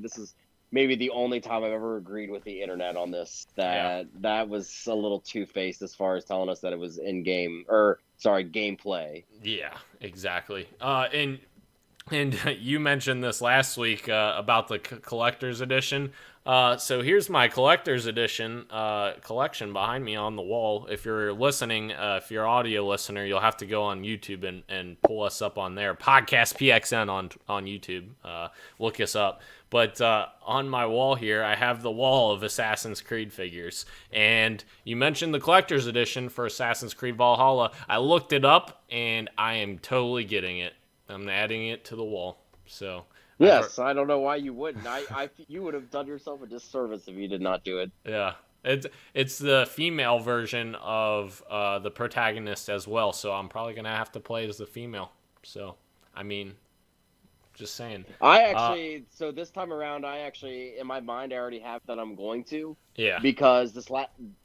This is maybe the only time I've ever agreed with the internet on this. yeah, That was a little two-faced as far as telling us that it was in game or sorry, gameplay. yeah, exactly. And you mentioned this last week about the collector's edition. So here's my collector's edition collection behind me on the wall. If you're listening, if you're an audio listener, you'll have to go on YouTube and pull us up on there. Podcast PXN on YouTube. Look us up. But on my wall here, I have the wall of Assassin's Creed figures. And you mentioned the collector's edition for Assassin's Creed Valhalla. I looked it up, and I am totally getting it. I'm adding it to the wall. So Yes, I don't know why you wouldn't. You would have done yourself a disservice if you did not do it. yeah, it's the female version of the protagonist as well. So I'm probably gonna have to play as the female. So I mean, just saying. So this time around, in my mind, I already have that I'm going to. Yeah. Because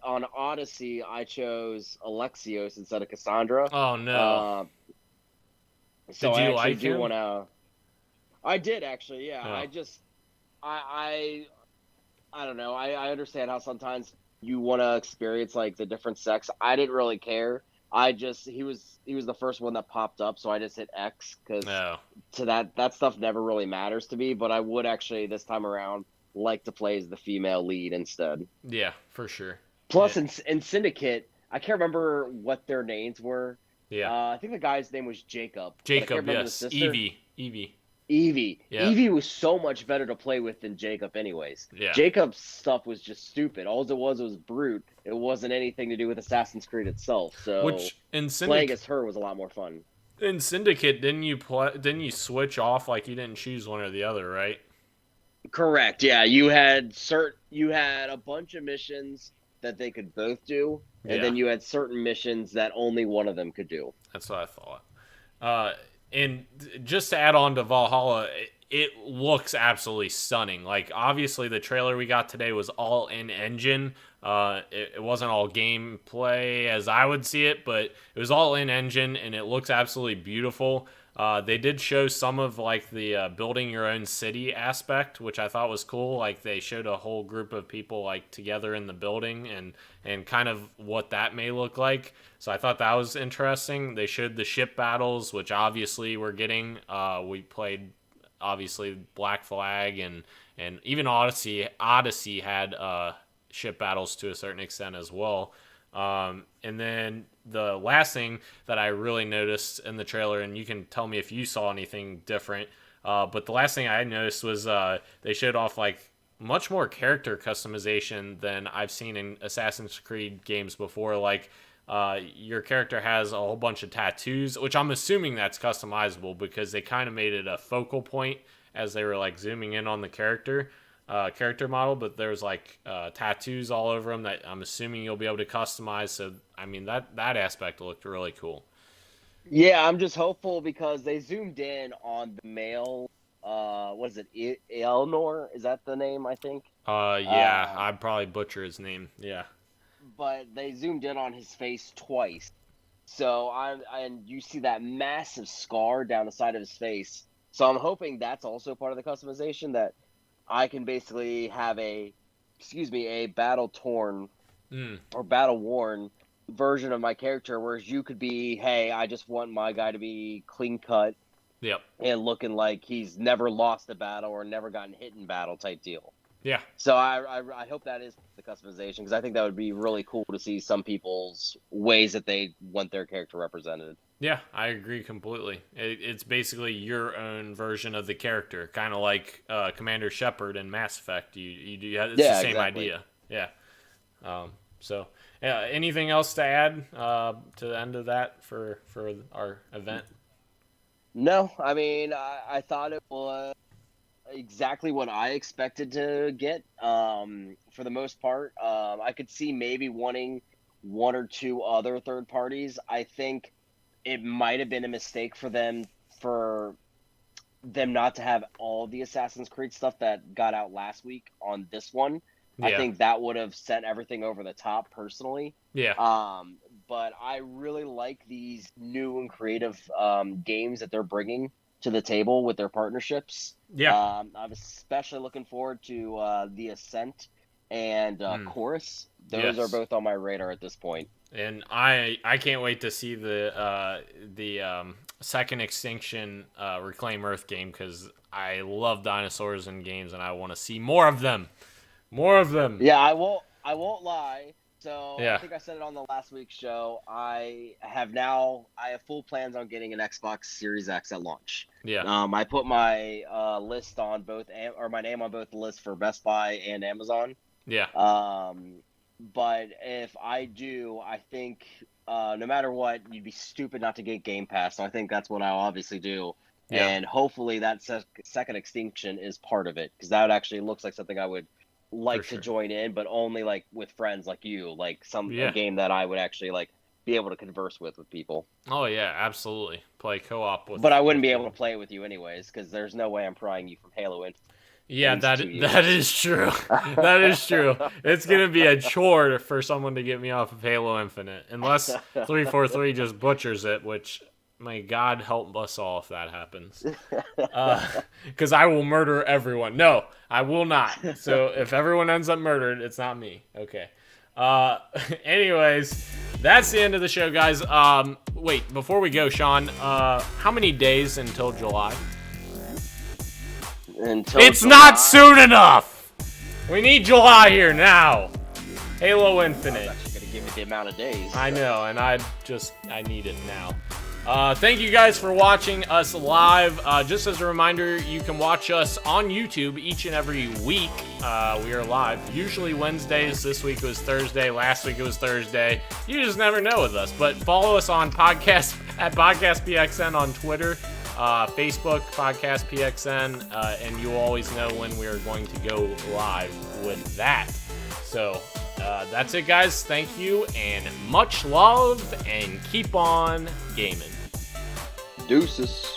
on Odyssey, I chose Alexios instead of Cassandra. Oh no. So Did you I like him? I did actually, yeah. Oh. I don't know. I understand how sometimes you want to experience like the different sex. I didn't really care. He was the first one that popped up, so I just hit X because to that stuff never really matters to me. But I would actually this time around like to play as the female lead instead. Yeah, for sure. Plus, in Syndicate, I can't remember what their names were. Yeah. I think the guy's name was Jacob. Jacob, yes. Evie. Yeah. Evie was so much better to play with than Jacob anyways. Yeah. Jacob's stuff was just stupid. All it was brute. It wasn't anything to do with Assassin's Creed itself. So Which in playing as her was a lot more fun. In Syndicate, didn't you switch off like you didn't choose one or the other, right? Correct. Yeah, you had a bunch of missions that they could both do, and then you had certain missions that only one of them could do. That's what I thought. And just to add on to Valhalla, it looks absolutely stunning. Like, obviously, the trailer we got today was all in engine. It wasn't all gameplay as I would see it, but it was all in engine, and it looks absolutely beautiful. They did show some of like the building your own city aspect, which I thought was cool. Like they showed a whole group of people like together in the building and kind of what that may look like. So I thought that was interesting. They showed the ship battles, which obviously we're getting. We played obviously Black Flag and even Odyssey had ship battles to a certain extent as well. And then the last thing that I really noticed in the trailer, and you can tell me if you saw anything different, but the last thing I noticed was they showed off like much more character customization than I've seen in Assassin's Creed games before. Like your character has a whole bunch of tattoos, which I'm assuming that's customizable because they kind of made it a focal point as they were like zooming in on the character model, but there's like tattoos all over them that I'm assuming you'll be able to customize. So I mean that aspect looked really cool. Yeah, I'm just hopeful because they zoomed in on the male. What is it? Elnor? Is that the name? I think. Yeah, I'd probably butcher his name. Yeah. But they zoomed in on his face twice, so and you see that massive scar down the side of his face. So I'm hoping that's also part of the customization that I can basically have a battle-torn or battle-worn version of my character, whereas you could be, hey, I just want my guy to be clean-cut and looking like he's never lost a battle or never gotten hit in battle type deal. Yeah. So I hope that is the customization because I think that would be really cool to see some people's ways that they want their character represented. Yeah, I agree completely. It's basically your own version of the character, kind of like Commander Shepard in Mass Effect. It's the same idea. Yeah. So, anything else to add to the end of that for our event? No, I mean I thought it was exactly what I expected to get. For the most part, I could see maybe wanting one or two other third parties. I think it might have been a mistake for them for them not to have all the Assassin's Creed stuff that got out last week on this one. I think that would have sent everything over the top personally. Yeah. But I really like these new and creative games that they're bringing to the table with their partnerships. Yeah. I'm especially looking forward to The Ascent and Chorus. Those are both on my radar at this point. And I can't wait to see the Second Extinction Reclaim Earth game, because I love dinosaurs in games and I want to see more of them. More of them. Yeah, I won't lie. So Yeah. I think I said it on the last week's show. I have full plans on getting an Xbox Series X at launch. Yeah. I put my list on both, or my name on both the lists for Best Buy and Amazon. Yeah. But if I do, I think no matter what, you'd be stupid not to get Game Pass. So I think that's what I'll obviously do. Yeah. And hopefully that Second Extinction is part of it, because that actually looks like something I would like to join in, but only like with friends like you, like a game that I would actually like be able to converse with people. Oh yeah, absolutely. Play co-op with. But I wouldn't be able to play with you anyways, because there's no way I'm prying you from Halo Infinite. Yeah, that is true. That is true. It's gonna be a chore for someone to get me off of Halo Infinite, unless 343 just butchers it, which, may God help us all if that happens. Because I will murder everyone. No, I will not. So if everyone ends up murdered, it's not me. Okay. Anyways, that's the end of the show, guys. Wait, before we go, Sean, how many days until July? It's not soon enough! We need July here now. Halo Infinite. I was actually going to give me the amount of days. I know, and I need it now. Thank you guys for watching us live. Just as a reminder, you can watch us on YouTube each and every week. We are live, usually Wednesdays. This week was Thursday. Last week it was Thursday. You just never know with us. But follow us on Podcast PXN on Twitter, Facebook, Podcast PXN, and you'll always know when we are going to go live with that. So that's it, guys. Thank you, and much love, and keep on gaming. Deuces.